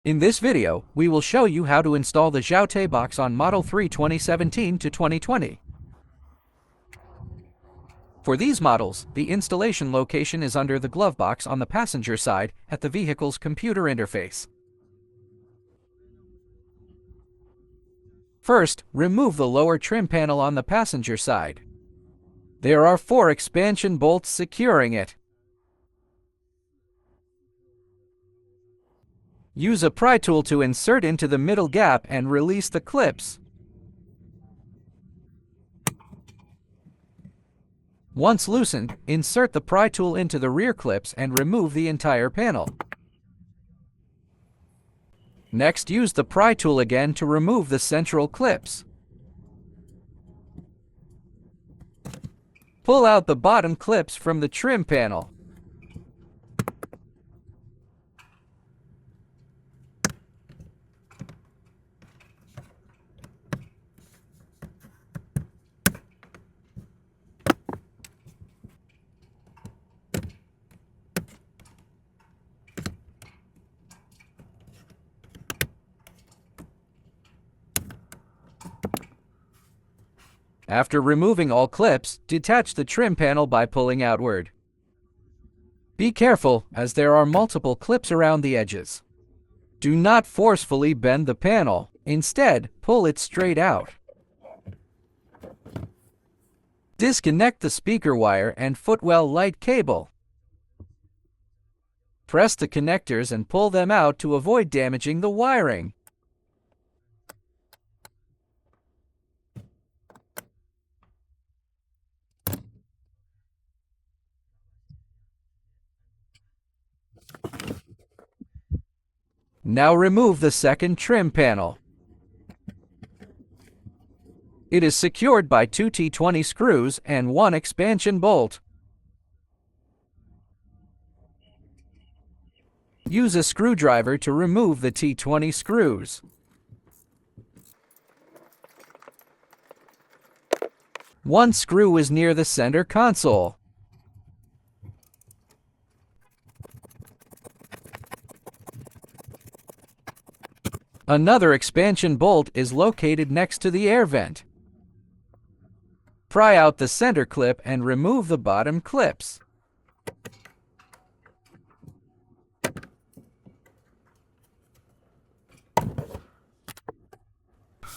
In this video, we will show you how to install the Xiaote box on Model 3 2017 to 2020. For these models, the installation location is under the glove box on the passenger side at the vehicle's computer interface. First, remove the lower trim panel on the passenger side. There are 4 expansion bolts securing it. Use a pry tool to insert into the middle gap and release the clips. Once loosened, insert the pry tool into the rear clips and remove the entire panel. Next, use the pry tool again to remove the central clips. Pull out the bottom clips from the trim panel. After removing all clips, detach the trim panel by pulling outward. Be careful, as there are multiple clips around the edges. Do not forcefully bend the panel. Instead, pull it straight out. Disconnect the speaker wire and footwell light cable. Press the connectors and pull them out to avoid damaging the wiring. Now remove the second trim panel. It is secured by 2 T20 screws and 1 expansion bolt. Use a screwdriver to remove the T20 screws. One screw is near the center console. Another expansion bolt is located next to the air vent. Pry out the center clip and remove the bottom clips.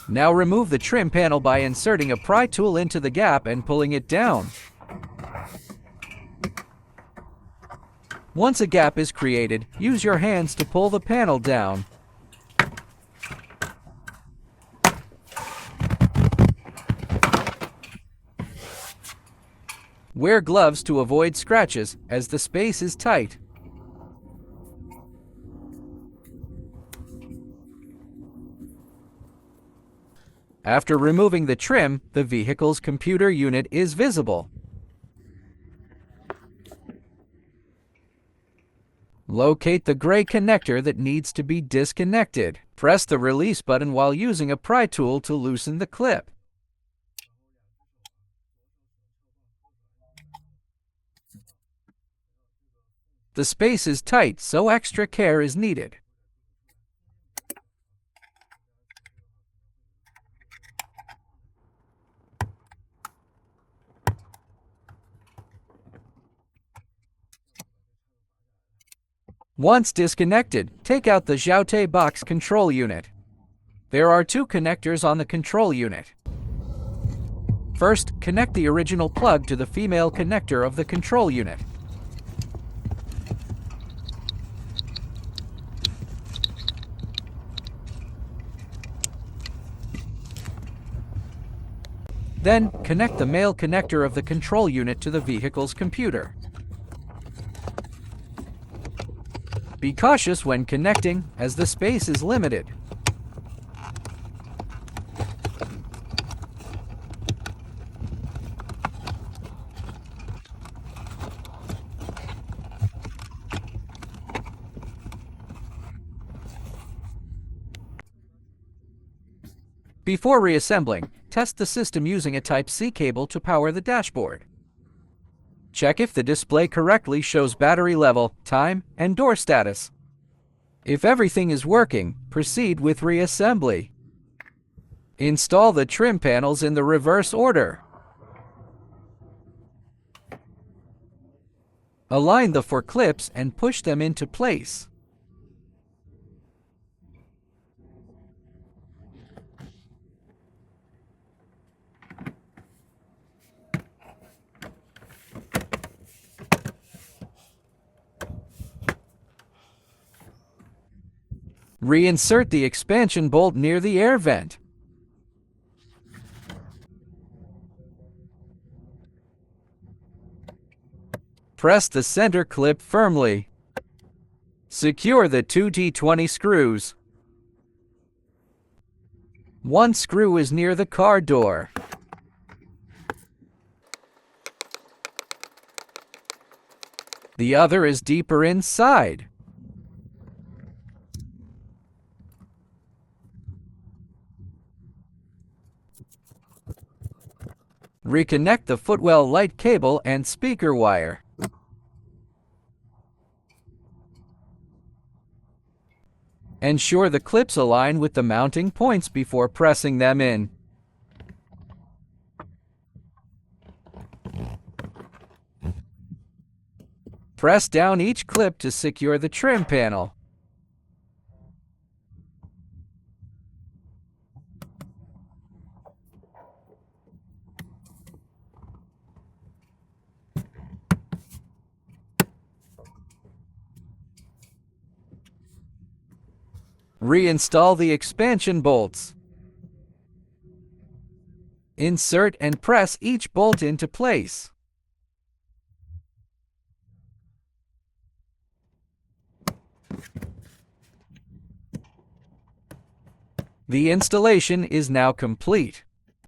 Now remove the trim panel by inserting a pry tool into the gap and pulling it down. Once a gap is created, use your hands to pull the panel down. Wear gloves to avoid scratches, as the space is tight. After removing the trim, the vehicle's computer unit is visible. Locate the gray connector that needs to be disconnected. Press the release button while using a pry tool to loosen the clip. The space is tight, so extra care is needed. Once disconnected, take out the Xiaote box control unit. There are 2 connectors on the control unit. First, connect the original plug to the female connector of the control unit. Then, connect the male connector of the control unit to the vehicle's computer. Be cautious when connecting, as the space is limited. Before reassembling, test the system using a Type-C cable to power the dashboard. Check if the display correctly shows battery level, time, and door status. If everything is working, proceed with reassembly. Install the trim panels in the reverse order. Align the 4 clips and push them into place. Reinsert the expansion bolt near the air vent. Press the center clip firmly. Secure the 2 T20 screws. One screw is near the car door. The other is deeper inside. Reconnect the footwell light cable and speaker wire. Ensure the clips align with the mounting points before pressing them in. Press down each clip to secure the trim panel. Reinstall the expansion bolts. Insert and press each bolt into place. The installation is now complete.